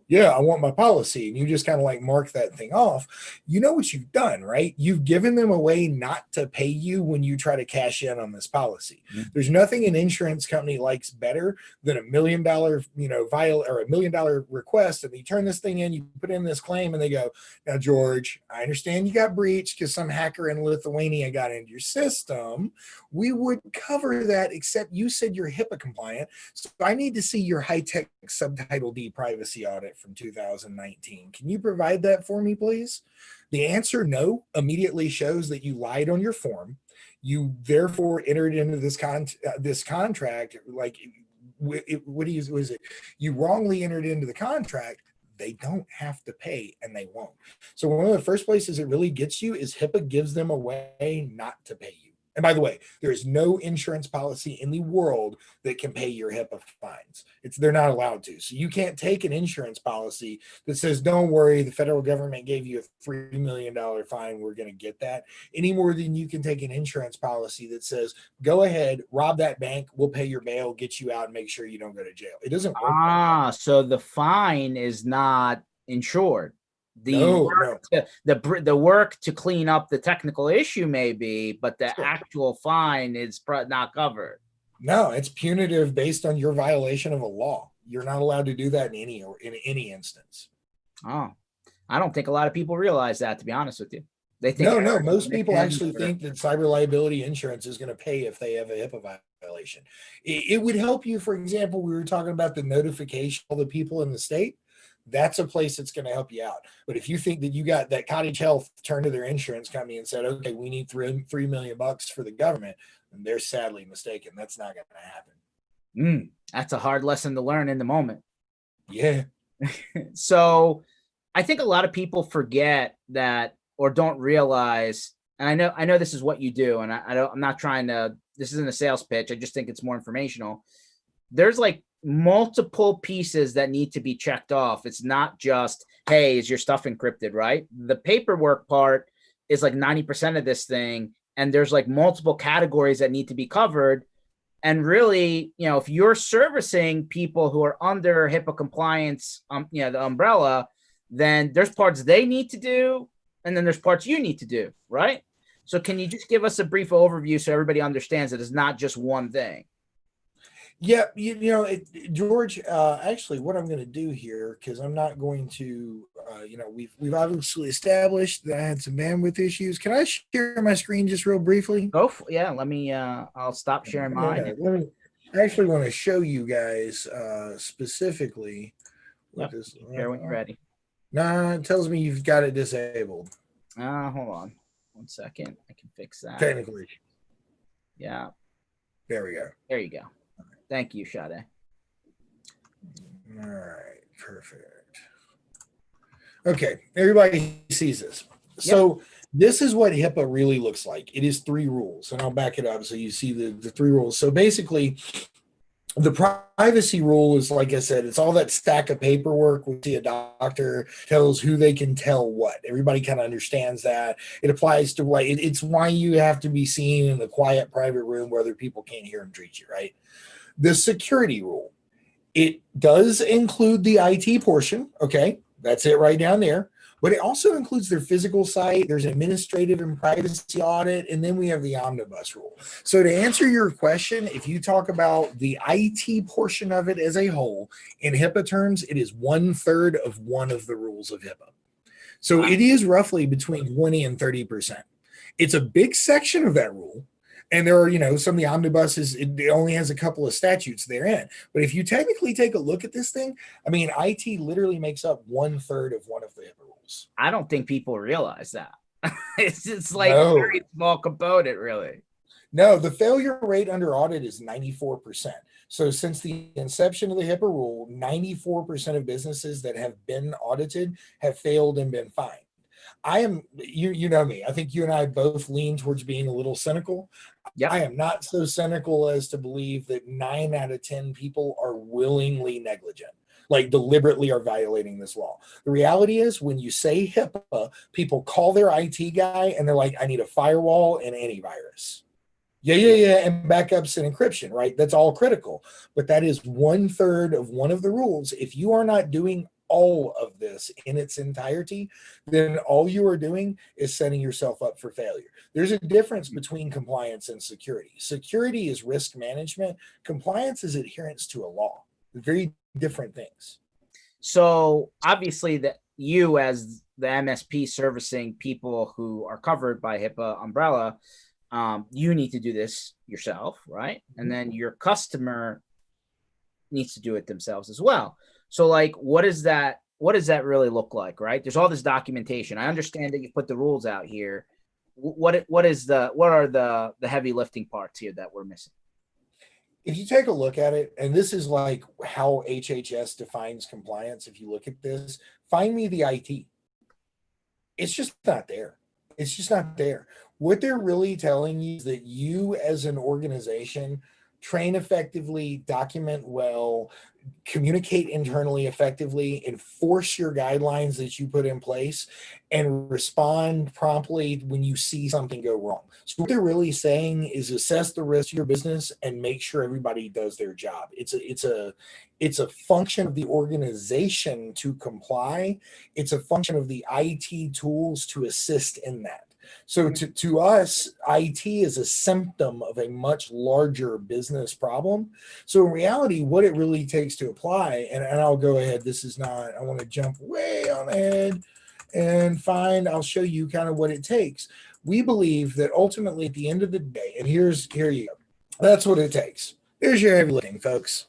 Speaker 2: yeah, I want my policy, and you just kind of like mark that thing off, you know what you've done, right? You've given them a way not to pay you when you try to cash in on this policy. Mm-hmm. There's nothing an insurance company likes better than $1 million, or $1 million request. And you turn this thing in, you put in this claim, and they go, now, George, I understand you got breached because some hacker in Lithuania got into your system. We would cover that, except you said you're HIPAA compliant. So I need to see your high-tech Subtitle D privacy audit from 2019. Can you provide that for me, please? The answer no immediately shows that you lied on your form. You therefore entered into this contract like what is it? You wrongly entered into the contract. They don't have to pay, and they won't. So one of the first places it really gets you is HIPAA gives them a way not to pay you. And by the way, there is no insurance policy in the world that can pay your HIPAA fines. They're not allowed to. So you can't take an insurance policy that says, don't worry, the federal government gave you a $3 million fine, we're going to get that, any more than you can take an insurance policy that says, go ahead, rob that bank, we'll pay your bail, get you out, and make sure you don't go to jail. It doesn't work.
Speaker 1: So the fine is not insured.
Speaker 2: The
Speaker 1: work to clean up the technical issue may be, but the actual fine is not covered.
Speaker 2: No, it's punitive based on your violation of a law. You're not allowed to do that in any instance.
Speaker 1: Oh, I don't think a lot of people realize that, to be honest with you.
Speaker 2: They think no. Most people actually think that cyber liability insurance is going to pay if they have a HIPAA violation. It would help you. For example, we were talking about the notification of the people in the state. That's a place that's going to help you out. But if you think that you got that Cottage Health turned to their insurance company and said, okay, we need $3 million for the government, then they're sadly mistaken. That's not going to happen.
Speaker 1: That's a hard lesson to learn in the moment.
Speaker 2: Yeah.
Speaker 1: So I think a lot of people forget that, or don't realize, and I know this is what you do, and I'm not trying to, this isn't a sales pitch. I just think it's more informational. There's like multiple pieces that need to be checked off. It's not just, hey, is your stuff encrypted, right? The paperwork part is like 90% of this thing, and there's like multiple categories that need to be covered. And really, if you're servicing people who are under HIPAA compliance, the umbrella, then there's parts they need to do, and then there's parts you need to do, right? So can you just give us a brief overview so everybody understands that it's not just one thing?
Speaker 2: Yeah, George, actually what I'm going to do here, because I'm not going to, we've obviously established that I had some bandwidth issues. Can I share my screen just real briefly?
Speaker 1: Yeah, let me, I'll stop sharing mine.
Speaker 2: I actually want to show you guys specifically.
Speaker 1: Share when you're ready.
Speaker 2: Nah, it tells me you've got it disabled.
Speaker 1: Hold on 1 second. I can fix that.
Speaker 2: Technically.
Speaker 1: Yeah.
Speaker 2: There we go.
Speaker 1: There you go. Thank you, Sade.
Speaker 2: All right, perfect. Okay, everybody sees this. Yep. So this is what HIPAA really looks like. It is 3 rules, and I'll back it up so you see the 3 rules. So basically, the privacy rule is, like I said, it's all that stack of paperwork. We see a doctor tells who they can tell what. Everybody kind of understands that. It applies to it's why you have to be seen in the quiet private room where other people can't hear and treat you, right? The security rule, it does include the IT portion. Okay, that's it right down there. But it also includes their physical site. There's an administrative and privacy audit, and then we have the omnibus rule. So to answer your question, if you talk about the IT portion of it as a whole, in HIPAA terms, it is 1/3 of one of the rules of HIPAA. So it is roughly between 20 and 30%. It's a big section of that rule. And there are, some of the omnibuses, it only has a couple of statutes therein. But if you technically take a look at this thing, I mean, IT literally makes up 1/3 of one of the HIPAA rules.
Speaker 1: I don't think people realize that. It's like
Speaker 2: No.
Speaker 1: a very small component, really.
Speaker 2: No, the failure rate under audit is 94%. So since the inception of the HIPAA rule, 94% of businesses that have been audited have failed and been fined. I am, you know me. I think you and I both lean towards being a little cynical.
Speaker 1: Yep.
Speaker 2: I am not so cynical as to believe that 9 out of 10 people are willingly negligent, like deliberately are violating this law. The reality is when you say HIPAA, people call their IT guy and they're like, I need a firewall and antivirus. Yeah. And backups and encryption, right? That's all critical. But that is 1/3 of one of the rules. If you are not doing all of this in its entirety, then all you are doing is setting yourself up for failure. There's a difference between compliance and security. Security is risk management. Compliance is adherence to a law. Very different things.
Speaker 1: So obviously that you as the MSP servicing people who are covered by HIPAA umbrella, you need to do this yourself, right? And then your customer needs to do it themselves as well. So like, what does that really look like, right? There's all this documentation. I understand that you put the rules out here. What are the heavy lifting parts here that we're missing?
Speaker 2: If you take a look at it, and this is like how HHS defines compliance, if you look at this, find me the IT. It's just not there. It's just not there. What they're really telling you is that you as an organization train effectively, document well, communicate internally effectively, enforce your guidelines that you put in place, and respond promptly when you see something go wrong. So what they're really saying is assess the risk of your business and make sure everybody does their job. It's a function of the organization to comply. It's a function of the IT tools to assist in that. So to us, IT is a symptom of a much larger business problem. So in reality, what it really takes to apply, and I'll go ahead, I want to jump way on ahead and I'll show you kind of what it takes. We believe that ultimately at the end of the day, and here you go. That's what it takes. Here's your heavy lifting, folks.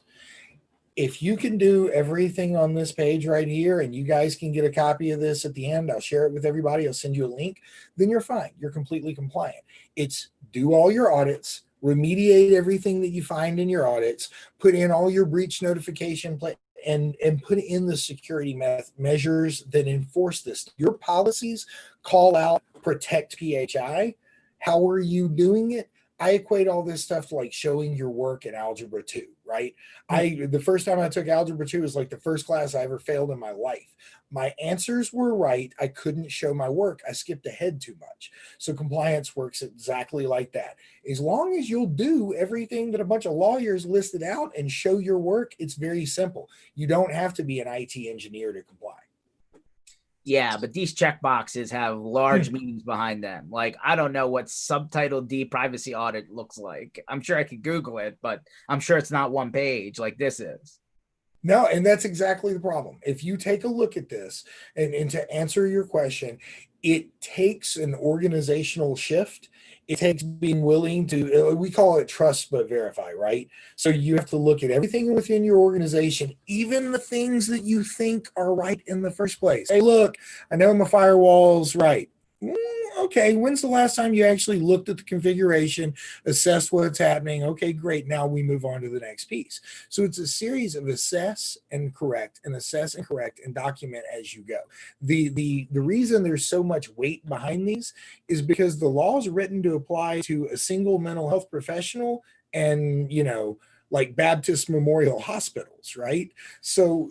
Speaker 2: If you can do everything on this page right here, and you guys can get a copy of this at the end, I'll share it with everybody. I'll send you a link. Then you're fine. You're completely compliant. It's do all your audits, remediate everything that you find in your audits, put in all your breach notification and put in the security measures that enforce this. Your policies call out protect PHI. How are you doing it? I equate all this stuff to like showing your work in Algebra 2, right? The first time I took Algebra 2 was like the first class I ever failed in my life. My answers were right. I couldn't show my work. I skipped ahead too much. So compliance works exactly like that. As long as you'll do everything that a bunch of lawyers listed out and show your work, it's very simple. You don't have to be an IT engineer to comply.
Speaker 1: Yeah, but these check boxes have large meanings behind them. Like, I don't know what Subtitle D privacy audit looks like. I'm sure I could Google it, but I'm sure it's not one page like this is.
Speaker 2: No, and that's exactly the problem. If you take a look at this, and to answer your question, it takes an organizational shift. It takes being willing to, we call it trust but verify, right? So you have to look at everything within your organization, even the things that you think are right in the first place. Hey, look, I know my firewall's right. Okay, when's the last time you actually looked at the configuration, assessed what's happening? Okay, great. Now we move on to the next piece. So it's a series of assess and correct and document as you go. The reason there's so much weight behind these is because the law is written to apply to a single mental health professional and, like Baptist Memorial Hospitals, right? So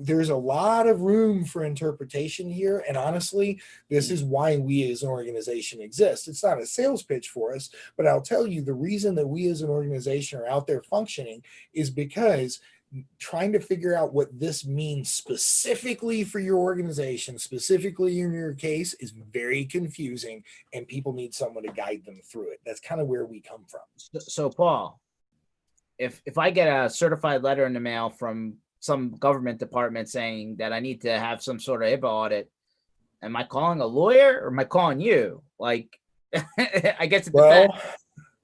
Speaker 2: there's a lot of room for interpretation here. And honestly, this is why we as an organization exist. It's not a sales pitch for us, but I'll tell you the reason that we as an organization are out there functioning is because trying to figure out what this means specifically for your organization, specifically in your case, is very confusing, and people need someone to guide them through it. That's kind of where we come from.
Speaker 1: So Paul, if I get a certified letter in the mail from some government department saying that I need to have some sort of HIPAA audit, am I calling a lawyer or am I calling you? Like, I guess it depends.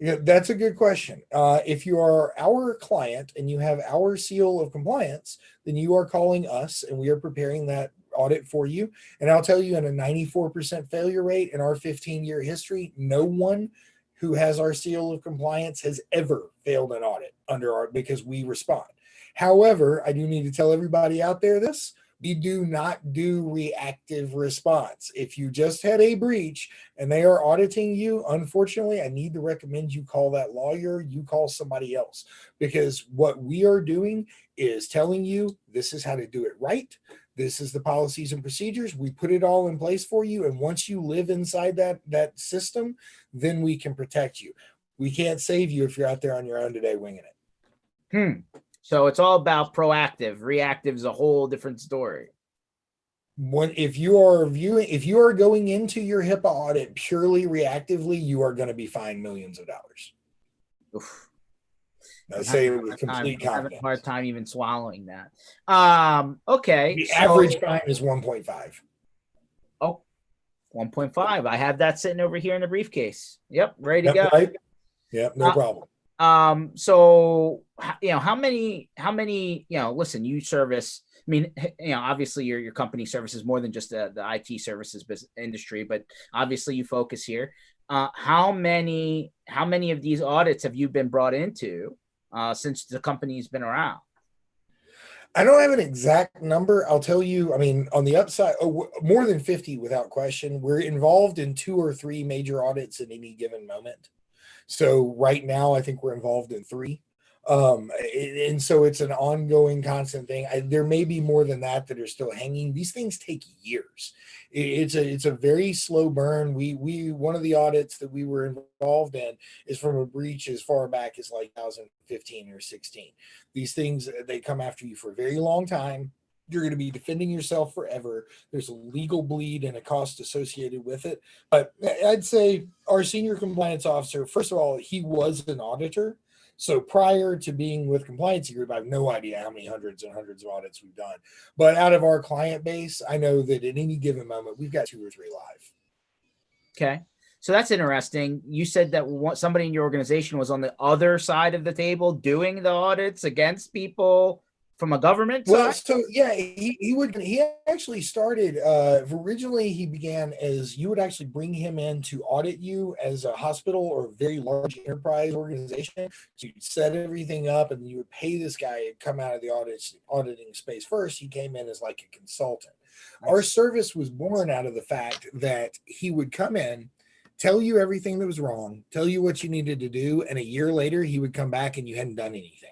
Speaker 2: Yeah, that's a good question. If you are our client and you have our seal of compliance, then you are calling us and we are preparing that audit for you. And I'll tell you, in a 94% failure rate in our 15-year history, no one who has our seal of compliance has ever failed an audit under our, because we respond. However, I do need to tell everybody out there this: we do not do reactive response. If you just had a breach and they are auditing you, unfortunately, I need to recommend you call that lawyer, you call somebody else, because what we are doing is telling you this is how to do it right. This is the policies and procedures. We put it all in place for you. And once you live inside that system, then we can protect you. We can't save you if you're out there on your own today winging it.
Speaker 1: So it's all about proactive. Reactive is a whole different story.
Speaker 2: If you are going into your HIPAA audit purely reactively, you are going to be fined millions of dollars.
Speaker 1: Oof.
Speaker 2: I say it with complete confidence.
Speaker 1: I'm having a hard time even swallowing that. Okay.
Speaker 2: The average fine is 1.5.
Speaker 1: Oh, 1.5. I have that sitting over here in the briefcase. Yep, ready to go.
Speaker 2: Right? Yep, no problem.
Speaker 1: So how many, listen, you service, I mean, obviously your company services more than just the IT services industry, but obviously you focus here. How many of these audits have you been brought into since the company's been around?
Speaker 2: I don't have an exact number. I'll tell you, I mean, on the upside, more than 50 without question. We're involved in 2 or 3 major audits at any given moment. So right now, I think we're involved in 3. And so it's an ongoing, constant thing. There may be more than that are still hanging. These things take years. It's a very slow burn. One of the audits that we were involved in is from a breach as far back as like 2015 or 16. These things, they come after you for a very long time. You're going to be defending yourself forever. There's a legal bleed and a cost associated with it. But I'd say our senior compliance officer, first of all, he was an auditor. So prior to being with Compliance Group, I have no idea how many hundreds and hundreds of audits we've done. But out of our client base, I know that at any given moment, we've got 2 or 3 live.
Speaker 1: Okay. So that's interesting. You said that somebody in your organization was on the other side of the table doing the audits against people from a government side?
Speaker 2: So yeah, he actually started originally he began as you would actually bring him in to audit you as a hospital or a very large enterprise organization. So you'd set everything up and you would pay this guy to come out of the auditing space first. He came in as like a consultant. Our service was born out of the fact that he would come in, tell you everything that was wrong, tell you what you needed to do, and a year later he would come back and you hadn't done anything.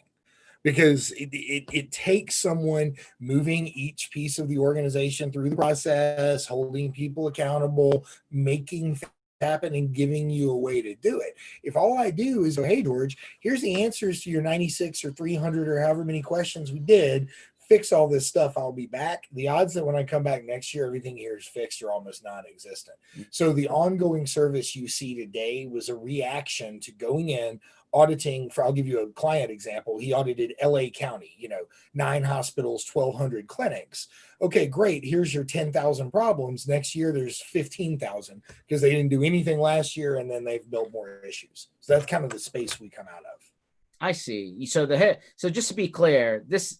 Speaker 2: Because it takes someone moving each piece of the organization through the process, holding people accountable, making things happen, and giving you a way to do it. If all I do is go, hey, George, here's the answers to your 96 or 300 or however many questions we did, fix all this stuff, I'll be back. The odds that when I come back next year, everything here is fixed are almost non-existent. So the ongoing service you see today was a reaction to going in, auditing. I'll give you a client example. He audited LA County, 9 hospitals, 1,200 clinics. Okay, great. Here's your 10,000 problems. Next year, there's 15,000 because they didn't do anything last year, and then they've built more issues. So that's kind of the space we come out of.
Speaker 1: I see. So just to be clear, this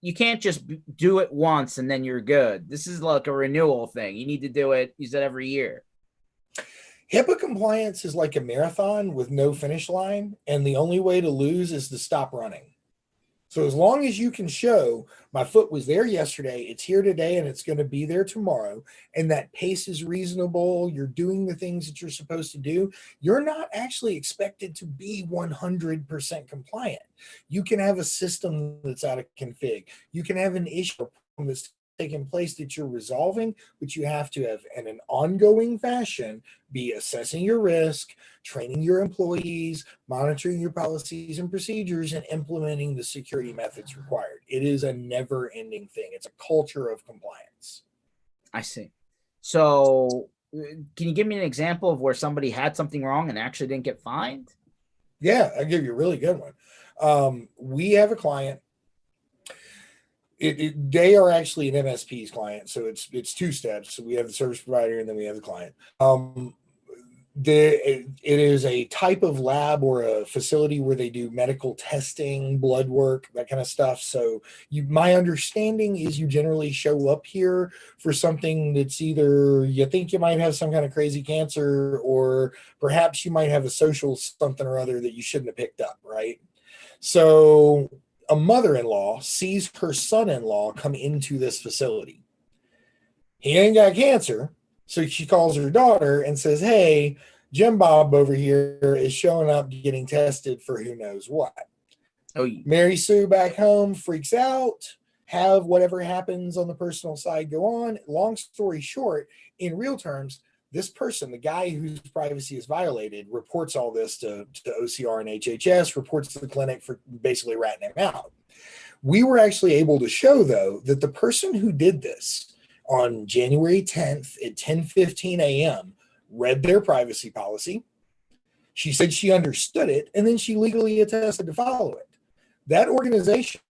Speaker 1: you can't just do it once and then you're good. This is like a renewal thing. You need to do it. You said every year.
Speaker 2: HIPAA compliance is like a marathon with no finish line, and the only way to lose is to stop running. So as long as you can show my foot was there yesterday, it's here today, and it's going to be there tomorrow, and that pace is reasonable, you're doing the things that you're supposed to do, you're not actually expected to be 100% compliant. You can have a system that's out of config. You can have an issue that's taken place that you're resolving, but you have to have, in an ongoing fashion, be assessing your risk, training your employees, monitoring your policies and procedures, and implementing the security methods required. It is a never ending thing. It's a culture of compliance.
Speaker 1: I see. So can you give me an example of where somebody had something wrong and actually didn't get fined?
Speaker 2: Yeah, I'll give you a really good one. We have a client. They are actually an MSP's client, so it's two steps. So we have the service provider and then we have the client. It is a type of lab or a facility where they do medical testing, blood work, that kind of stuff. So my understanding is you generally show up here for something that's either you think you might have some kind of crazy cancer, or perhaps you might have a social something or other that you shouldn't have picked up, right? So a mother-in-law sees her son-in-law come into this facility. He ain't got cancer. So she calls her daughter and says, hey, Jim Bob over here is showing up getting tested for who knows what.
Speaker 1: Oh,
Speaker 2: Mary Sue back home freaks out, have whatever happens on the personal side go on. Long story short, in real terms, this person, the guy whose privacy is violated, reports all this to OCR and HHS, reports to the clinic for basically ratting him out. We were actually able to show, though, that the person who did this on January 10th at 10:15 a.m. read their privacy policy. She said she understood it, and then she legally attested to follow it. That organization,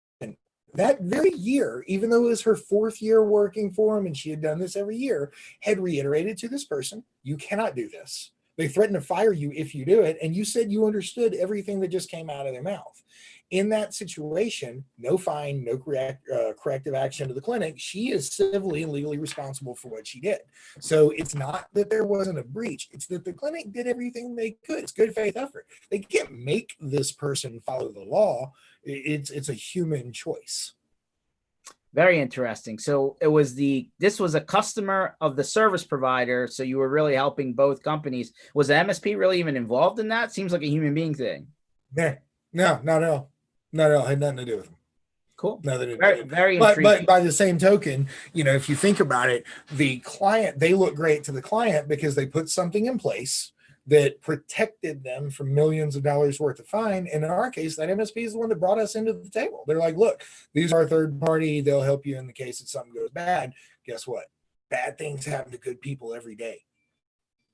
Speaker 2: that very year, even though it was her 4th year working for him and she had done this every year, had reiterated to this person, you cannot do this. They threaten to fire you if you do it, and you said you understood everything that just came out of their mouth. In that situation, no fine, no corrective action to the clinic. She is civilly and legally responsible for what she did. So it's not that there wasn't a breach. It's that the clinic did everything they could. It's good faith effort. They can't make this person follow the law. It's a human choice.
Speaker 1: Very interesting. So this was a customer of the service provider. So you were really helping both companies. Was the MSP really even involved in that? Seems like a human being thing.
Speaker 2: No, not at all. Not at all. Had nothing to do with them.
Speaker 1: Cool.
Speaker 2: Nothing to do
Speaker 1: Very,
Speaker 2: with
Speaker 1: very
Speaker 2: but
Speaker 1: intriguing.
Speaker 2: by the same token, if you think about it, the client, they look great to the client because they put something in place that protected them from millions of dollars worth of fine. And in our case, that MSP is the one that brought us into the table. They're like, look, these are third party. They'll help you in the case that something goes bad. Guess what? Bad things happen to good people every day.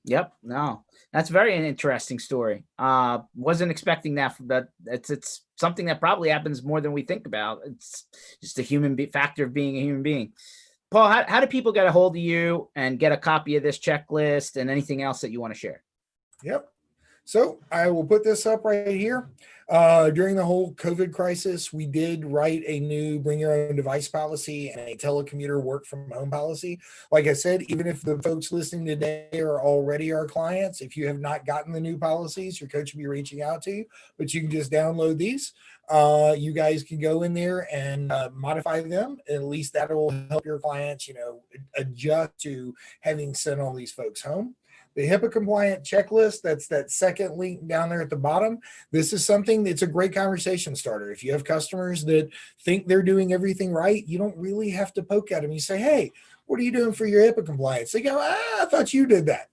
Speaker 1: Yep. No, that's very an interesting story. Wasn't expecting that, but it's something that probably happens more than we think about. It's just a human factor of being a human being. Paul, how do people get a hold of you and get a copy of this checklist and anything else that you want to share?
Speaker 2: Yep. So I will put this up right here. During the whole COVID crisis, we did write a new bring your own device policy and a telecommuter work from home policy. Like I said, even if the folks listening today are already our clients, if you have not gotten the new policies, your coach will be reaching out to you, but you can just download these. You guys can go in there and modify them. At least that will help your clients, adjust to having sent all these folks home. The HIPAA compliant checklist, that's that second link down there at the bottom. This is something that's a great conversation starter. If you have customers that think they're doing everything right, you don't really have to poke at them. You say, hey, what are you doing for your HIPAA compliance? They go, I thought you did that.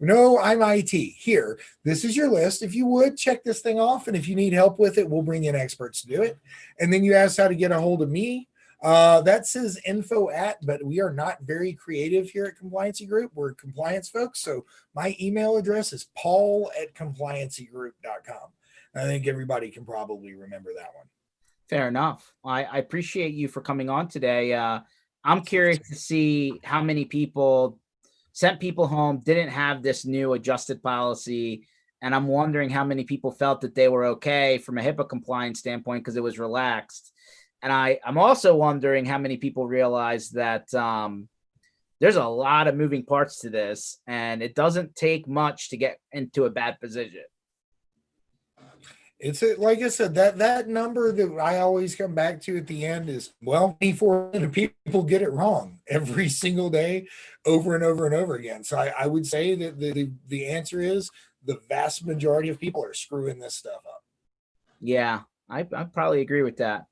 Speaker 2: No, I'm IT. Here, this is your list. If you would, check this thing off. And if you need help with it, we'll bring in experts to do it. And then you ask how to get a hold of me. That says info at, but we are not very creative here at Compliancy Group. We're compliance folks. So my email address is paul@compliancygroup.com. I think everybody can probably remember that one.
Speaker 1: Fair enough. I appreciate you for coming on today. I'm curious to see how many people sent people home, didn't have this new adjusted policy. And I'm wondering how many people felt that they were okay from a HIPAA compliance standpoint because it was relaxed. And I'm also wondering how many people realize that there's a lot of moving parts to this, and it doesn't take much to get into a bad position.
Speaker 2: It's like I said, that number that I always come back to at the end is, well, 24% of people get it wrong every single day, over and over and over again. So I would say that the answer is the vast majority of people are screwing this stuff up.
Speaker 1: Yeah, I probably agree with that.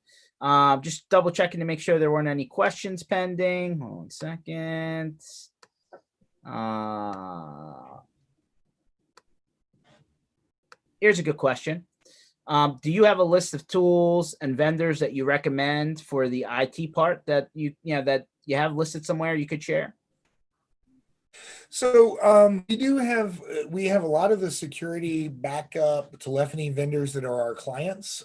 Speaker 1: Just double checking to make sure there weren't any questions pending. Hold on 1 second. Here's a good question. Do you have a list of tools and vendors that you recommend for the IT part that you have listed somewhere you could share?
Speaker 2: So we have a lot of the security backup telephony vendors that are our clients.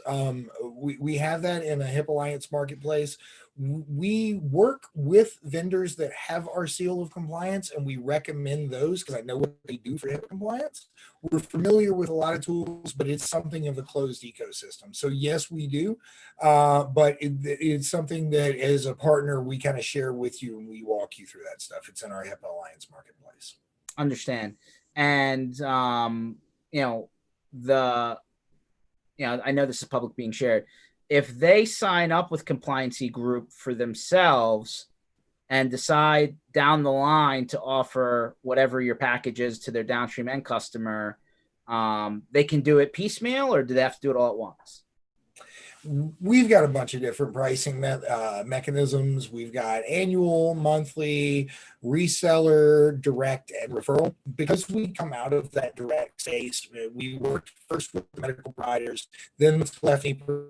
Speaker 2: We have that in a HIP Alliance marketplace. We work with vendors that have our seal of compliance, and we recommend those because I know what they do for HIP compliance. We're familiar with a lot of tools, but it's something of a closed ecosystem. So yes, we do, but it's something that as a partner we kind of share with you and we walk you through that stuff. It's in our HIP Alliance marketplace.
Speaker 1: Understand. And I know this is public being shared. If they sign up with Compliancy Group for themselves and decide down the line to offer whatever your package is to their downstream end customer, they can do it piecemeal, or do they have to do it all at once?
Speaker 2: We've got a bunch of different pricing mechanisms. We've got annual, monthly, reseller, direct, and referral. Because we come out of that direct space, we worked first with medical providers, then with telephony providers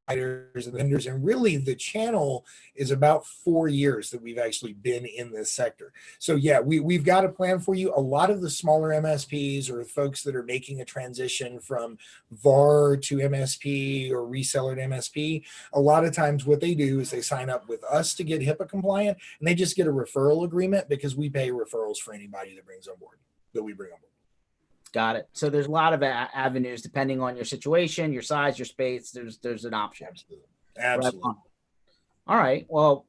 Speaker 2: and vendors, and really the channel is about 4 years that we've actually been in this sector. So yeah, we've got a plan for you. A lot of the smaller MSPs or folks that are making a transition from VAR to MSP or reseller to MSP, a lot of times what they do is they sign up with us to get HIPAA compliant, and they just get a referral agreement because we pay referrals for anybody that we bring on board.
Speaker 1: Got it. So there's a lot of avenues depending on your situation, your size, your space. There's an option.
Speaker 2: Absolutely.
Speaker 1: Right. All right. Well,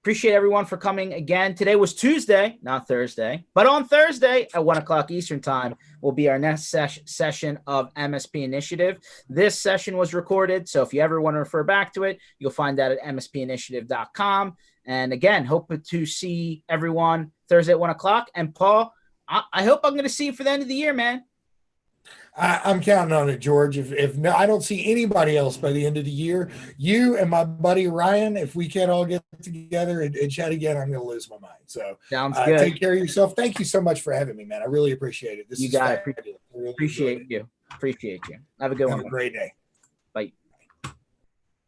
Speaker 1: appreciate everyone for coming again. Today was Tuesday, not Thursday, but on Thursday at 1 o'clock Eastern time will be our next session of MSP Initiative. This session was recorded, so if you ever want to refer back to it, you'll find that at mspinitiative.com. And again, hope to see everyone Thursday at 1 o'clock. And Paul, I hope I'm going to see you for the end of the year, man.
Speaker 2: I'm counting on it, George. If no, I don't see anybody else by the end of the year, you and my buddy Ryan, if we can't all get together and chat again, I'm going to lose my mind. So
Speaker 1: sounds good.
Speaker 2: Take care of yourself. Thank you so much for having me, man. I really appreciate it.
Speaker 1: You got it. Appreciate you. Have a good one.
Speaker 2: Have a great day.